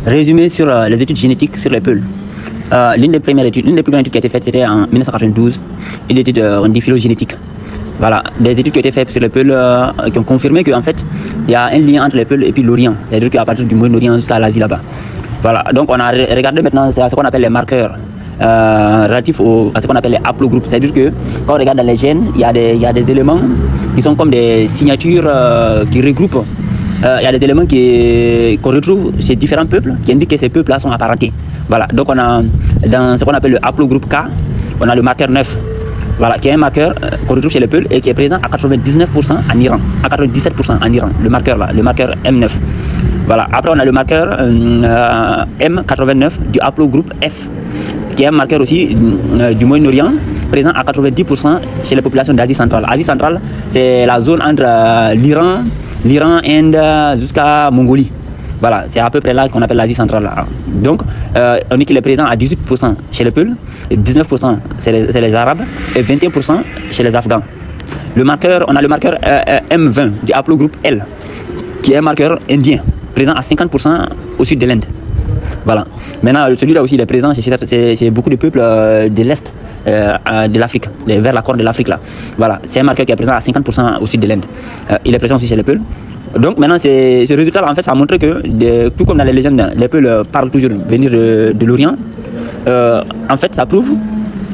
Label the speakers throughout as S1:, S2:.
S1: résumé sur les études génétiques sur les peuls. L'une des premières études, l'une des plus grandes études qui a été faite, c'était en 1992, une étude de phylogénétique. Voilà, des études qui ont été faites sur les peuls qui ont confirmé qu'en fait, il y a un lien entre les peuls et puis l'Orient. C'est-à-dire qu'à partir du Moyen-Orient jusqu'à l'Asie là-bas. Voilà, donc on a regardé maintenant ce qu'on appelle les marqueurs relatifs à ce qu'on appelle les haplogroupes. C'est-à-dire que quand on regarde dans les gènes, il y a des éléments qui sont comme des signatures qui regroupent. Il y a des éléments qu'on retrouve chez différents peuples qui indiquent que ces peuples-là sont apparentés. Voilà, donc on a dans ce qu'on appelle le haplogroupe K, on a le marqueur 9. Voilà, qui est un marqueur qu'on retrouve chez les peuls et qui est présent à 99% en Iran, à 97% en Iran, le marqueur là, le marqueur M9. Voilà, après on a le marqueur M89 du haplogroupe F, qui est un marqueur aussi du Moyen-Orient, présent à 90% chez les populations d'Asie centrale. Asie centrale, c'est la zone entre l'Iran, Inde, jusqu'à Mongolie. Voilà, c'est à peu près là qu'on appelle l'Asie centrale. Là. Donc, on dit qu'il est présent à 18% chez les Peuls, 19% c'est les Arabes et 21% chez les Afghans. On a le marqueur M20 du haplogroupe L, qui est un marqueur indien, présent à 50% au sud de l'Inde. Voilà. Maintenant, celui-là aussi il est présent chez beaucoup de peuples de l'Est de l'Afrique, vers la corne de l'Afrique. Voilà, c'est un marqueur qui est présent à 50% au sud de l'Inde. Il est présent aussi chez les Peuls. Donc maintenant, ce résultat-là, en fait, ça a montré que, tout comme dans les légendes, les Peuls parlent toujours venir de l'Orient. En fait, ça prouve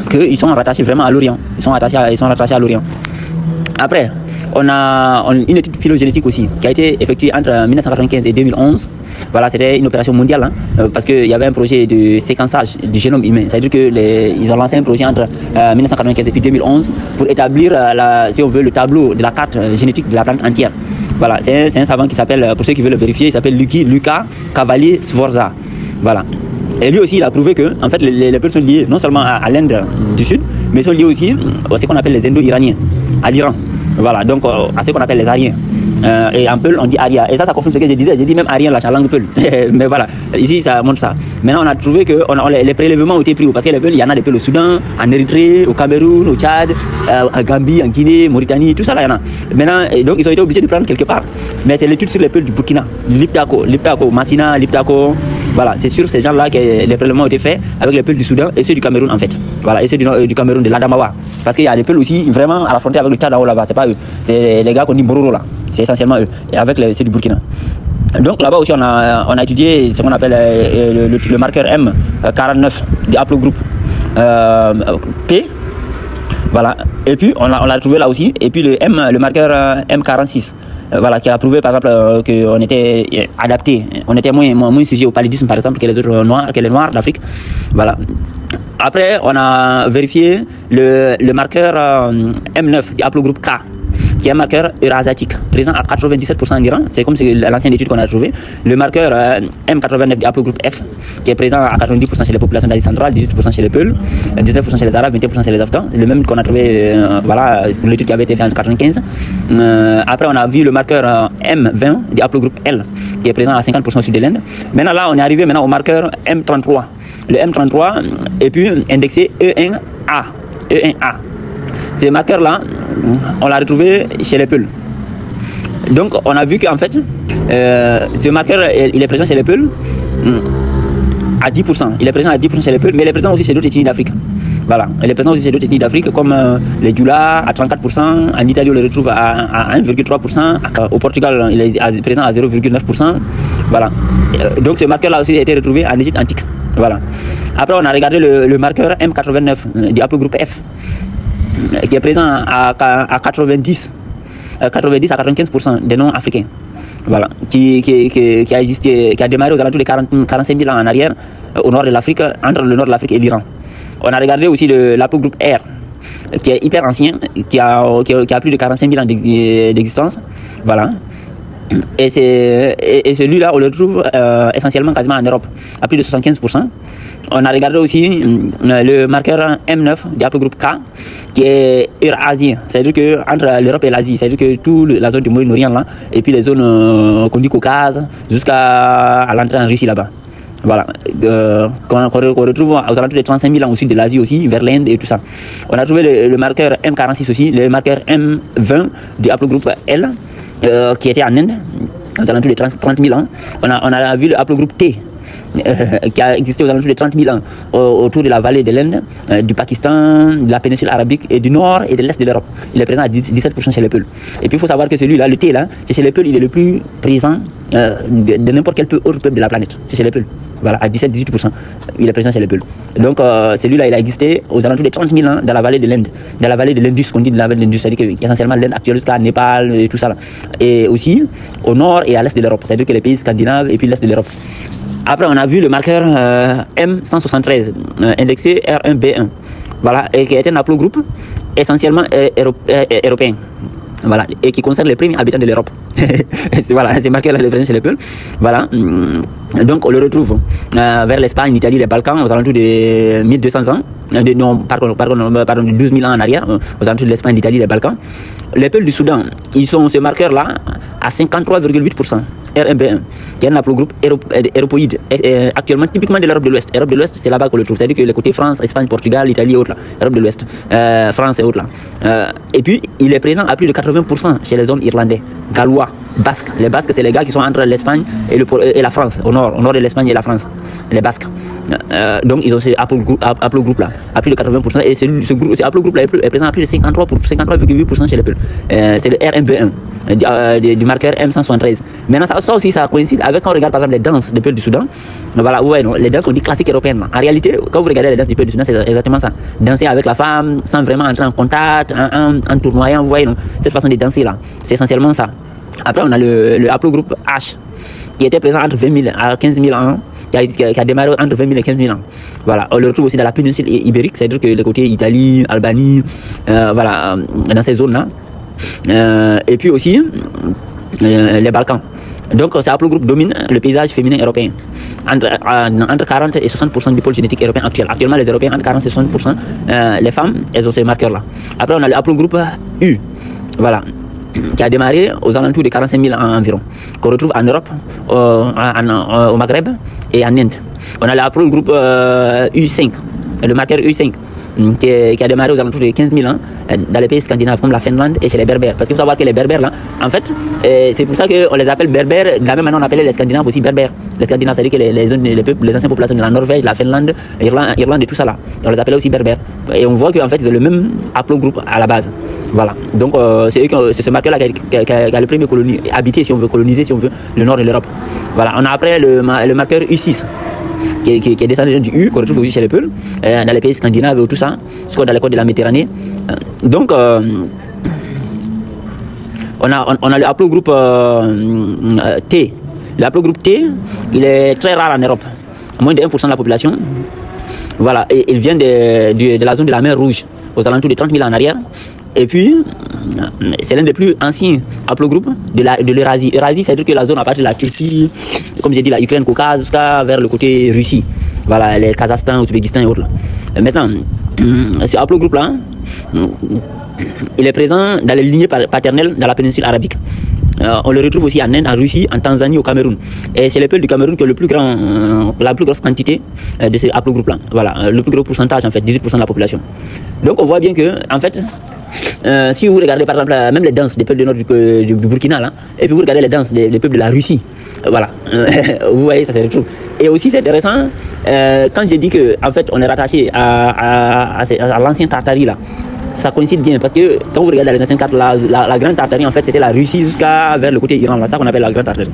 S1: qu'ils sont rattachés vraiment à l'Orient. Ils sont rattachés à l'Orient. Après, on a une étude phylogénétique aussi, qui a été effectuée entre 1995 et 2011. Voilà, c'était une opération mondiale, parce qu'il y avait un projet de séquençage du génome humain. C'est-à-dire qu'ils ont lancé un projet entre 1995 et puis 2011 pour établir, si on veut, le tableau de la carte génétique de la planète entière. Voilà, c'est un savant qui s'appelle, pour ceux qui veulent le vérifier, il s'appelle Luca Cavalli-Sforza. Voilà. Et lui aussi, il a prouvé que en fait, les peuples sont liés non seulement à l'Inde du Sud, mais sont liés aussi à ce qu'on appelle les Indo-Iraniens, à l'Iran. Voilà, donc à ce qu'on appelle les Ariens. Et en Peul, on dit Aria. Et ça confirme ce que je disais. J'ai dit même Arien, la langue Peul. Mais voilà, ici, ça montre ça. Maintenant, on a trouvé que les prélèvements ont été pris. Parce que les Peuls, il y en a des Peuls au Soudan, en Érythrée, au Cameroun, au Tchad, en Gambie, en Guinée, Mauritanie, tout ça, là, il y en a. Maintenant, donc, ils ont été obligés de prendre quelque part. Mais c'est l'étude sur les Peuls du Burkina, Liptako, Massina, Liptako. Voilà, c'est sur ces gens-là que les prélèvements ont été faits avec les Peuls du Soudan et ceux du Cameroun, en fait. Voilà, et ceux du Cameroun, de l'Adamawa. Parce qu'il y a des Peuls aussi, vraiment, à la frontière avec le Tchad là-bas. C'est pas eux. C'est les gars qu'on dit Bororo, là. C'est essentiellement eux. Et avec ceux du Burkina. Donc là-bas aussi, on a étudié ce qu'on appelle le marqueur M49 du haplogroupe P. Voilà. Et puis, on l'a trouvé là aussi. Et puis, le marqueur M46. Voilà, qui a prouvé par exemple qu'on était adapté, on était moins sujet au paludisme par exemple que les autres noirs, que les noirs d'Afrique. Voilà. Après, on a vérifié le marqueur M9 du haplogroupe K, qui est un marqueur eurasiatique, présent à 97% en Iran, c'est comme l'ancienne étude qu'on a trouvée. Le marqueur M89 du haplogroupe F, qui est présent à 90% chez les populations d'Asie centrale, 18% chez les Peuls, 19% chez les Arabes, 21% chez les Afghans, le même qu'on a trouvé voilà, pour l'étude qui avait été faite en 1995. Après, on a vu le marqueur M20 du haplogroupe L, qui est présent à 50% au sud de l'Inde. Maintenant, là, on est arrivé maintenant au marqueur M33. Le M33 est puis indexé E1A. E1A. Ces marqueurs-là, on l'a retrouvé chez les Peuls. Donc, on a vu qu'en fait, ce marqueur, il est présent chez les Peuls à 10%. Il est présent à 10% chez les Peuls, mais il est présent aussi chez d'autres ethnies d'Afrique. Voilà, il est présent aussi chez d'autres ethnies d'Afrique, comme les Djoula à 34%. En Italie, on le retrouve à 1,3%. Au Portugal, il est présent à 0,9%. Voilà. Donc, ce marqueur-là aussi a été retrouvé en Égypte antique. Voilà. Après, on a regardé le marqueur M89 du haplogroupe F, qui est présent à 90 à 95% des noms africains. Voilà, qui a existé, qui a démarré aux alentours de 45 000 ans en arrière, au nord de l'Afrique, entre le nord de l'Afrique et l'Iran. On a regardé aussi l'haplogroupe R, qui est hyper ancien, qui a plus de 45 000 ans d'existence. Voilà. Et celui-là, on le trouve essentiellement quasiment en Europe, à plus de 75%. On a regardé aussi le marqueur M9 du haplogroupe K, qui est eurasien, c'est-à-dire qu'entre l'Europe et l'Asie, c'est-à-dire que toute la zone du Moyen-Orient, là, et puis les zones qu'on dit Caucase, jusqu'à l'entrée en Russie là-bas. Voilà, qu'on retrouve aux alentours de 35 000 ans au sud de l'Asie aussi, vers l'Inde et tout ça. On a trouvé le marqueur M46 aussi, le marqueur M20 du haplogroupe L, qui était en Inde, aux alentours de 30 000 ans. On a vu le haplogroupe T, qui a existé aux alentours de 30 000 ans autour de la vallée de l'Inde, du Pakistan, de la péninsule arabique et du nord et de l'est de l'Europe. Il est présent à 17% chez les Peuls. Et puis il faut savoir que celui-là, le thé là, c'est chez les Peuls, il est le plus présent de n'importe quel autre peuple de la planète. C'est chez les Peuls. Voilà, à 17-18%. Il est présent chez les Peuls. Donc celui-là, il a existé aux alentours de 30 000 ans dans la vallée de l'Inde, dans la vallée de l'Indus, qu'on dit de la vallée de l'Indus, c'est-à-dire que essentiellement l'Inde actuelle jusqu'à Népal et tout ça là. Et aussi au nord et à l'est de l'Europe, c'est-à-dire que les pays scandinaves et puis l'est de l'Europe. Après, on a vu le marqueur M173, indexé R1B1, voilà, et qui est un haplogroupe essentiellement européen. Voilà, et qui concerne les premiers habitants de l'Europe. Voilà, c'est marqué là, le présent chez les Peuls. Voilà, donc on le retrouve vers l'Espagne, l'Italie, les Balkans, aux alentours de 1200 ans. Pardon, de 12 000 ans en arrière, aux alentours de l'Espagne, l'Italie, les Balkans. Les Peuls du Soudan, ils sont ce marqueur-là à 53,8%. R1B1, qui est un haplogroupe européide, actuellement typiquement de l'Europe de l'Ouest. L'Europe de l'Ouest, c'est là-bas qu'on le trouve. C'est-à-dire que les côtés France, Espagne, Portugal, Italie et autres, là. Europe de l'Ouest, France et autres. Là. Et puis, il est présent à plus de 80% chez les hommes irlandais, gallois, basques. Les Basques, c'est les gars qui sont entre l'Espagne et la France, au nord de l'Espagne et la France, les Basques. Donc, ils ont ce haplogroupe-là, à plus de 80%. Et ce haplogroupe-là est présent à plus de 53,8% chez les Peuls. C'est le R1B1, du marqueur M173. Maintenant, ça aussi, ça coïncide avec quand on regarde par exemple les danses des Peuls du Soudan. Voilà, ouais, non, les danses qu'on dit classiques européennes. En réalité, quand vous regardez les danses du Peuple du Soudan, c'est exactement ça. Danser avec la femme sans vraiment entrer en contact, en tournoyant, vous voyez, non, cette façon de danser là, c'est essentiellement ça. Après, on a le haplogroupe H, qui était présent entre 20 000 à 15 000 ans, qui a démarré entre 20 000 et 15 000 ans. Voilà, on le retrouve aussi dans la péninsule ibérique, c'est-à-dire que les côtés Italie, Albanie, voilà, dans ces zones-là. Et puis aussi, les Balkans. Donc, ce haplogroupe domine le paysage féminin européen. Entre 40 et 60% du pôle génétique européen actuel. Actuellement, les Européens, entre 40 et 60%, les femmes, elles ont ces marqueurs-là. Après, on a le haplogroupe U. Voilà, qui a démarré aux alentours de 45 000 ans environ, qu'on retrouve en Europe, au Maghreb et en Inde. On a le haplogroupe U5, le marqueur U5, qui a démarré aux alentours de 15 000 ans dans les pays scandinaves comme la Finlande et chez les Berbères. Parce qu'il faut savoir que les Berbères, là, en fait, c'est pour ça qu'on les appelle Berbères. De la même manière, on appelait les Scandinaves aussi Berbères. Les Scandinaves, c'est-à-dire que les anciennes populations de la Norvège, la Finlande, l'Irlande et tout ça là, on les appelait aussi Berbères. Et on voit qu'en fait, c'est le même haplogroupe à la base. Voilà. Donc, c'est ce marqueur-là qui a le premier habité, si on veut, coloniser, si on veut, le nord de l'Europe. Voilà. On a après le marqueur U6. Qui est descendu du U, qu'on retrouve aussi chez les Peuls, dans les pays scandinaves et tout ça, jusqu'à dans les côtes de la Méditerranée. Donc, on a le haplogroupe T. Le haplogroupe T, il est très rare en Europe, moins de 1% de la population. Voilà, et il vient de la zone de la mer Rouge, aux alentours de 30 000 ans en arrière. Et puis, c'est l'un des plus anciens haplogroupes de l'Eurasie. Eurasie, c'est-à-dire que la zone à partir de la Turquie, comme j'ai dit, la Ukraine, Caucase, jusqu'à vers le côté Russie. Voilà, les Kazakhstan, Ouzbékistan et autres. Là. Maintenant, ce haplogroupe-là, il est présent dans les lignées paternelles dans la péninsule arabique. On le retrouve aussi en Inde, en Russie, en Tanzanie, au Cameroun. Et c'est les Peuls du Cameroun qui ont la plus grosse quantité de ces haplogroupe-là. Voilà, le plus gros pourcentage, en fait, 18% de la population. Donc on voit bien que, en fait, si vous regardez par exemple même les danses des peuples du nord du Burkina, là, et puis vous regardez les danses des peuples de la Russie, voilà, vous voyez, ça se retrouve. Et aussi c'est intéressant, quand j'ai dit que en fait on est rattaché à l'ancien Tartarie là, ça coïncide bien parce que quand vous regardez les anciennes cartes, la grande Tartarie en fait c'était la Russie jusqu'à vers le côté Iran, là, ça qu'on appelle la grande Tartarie.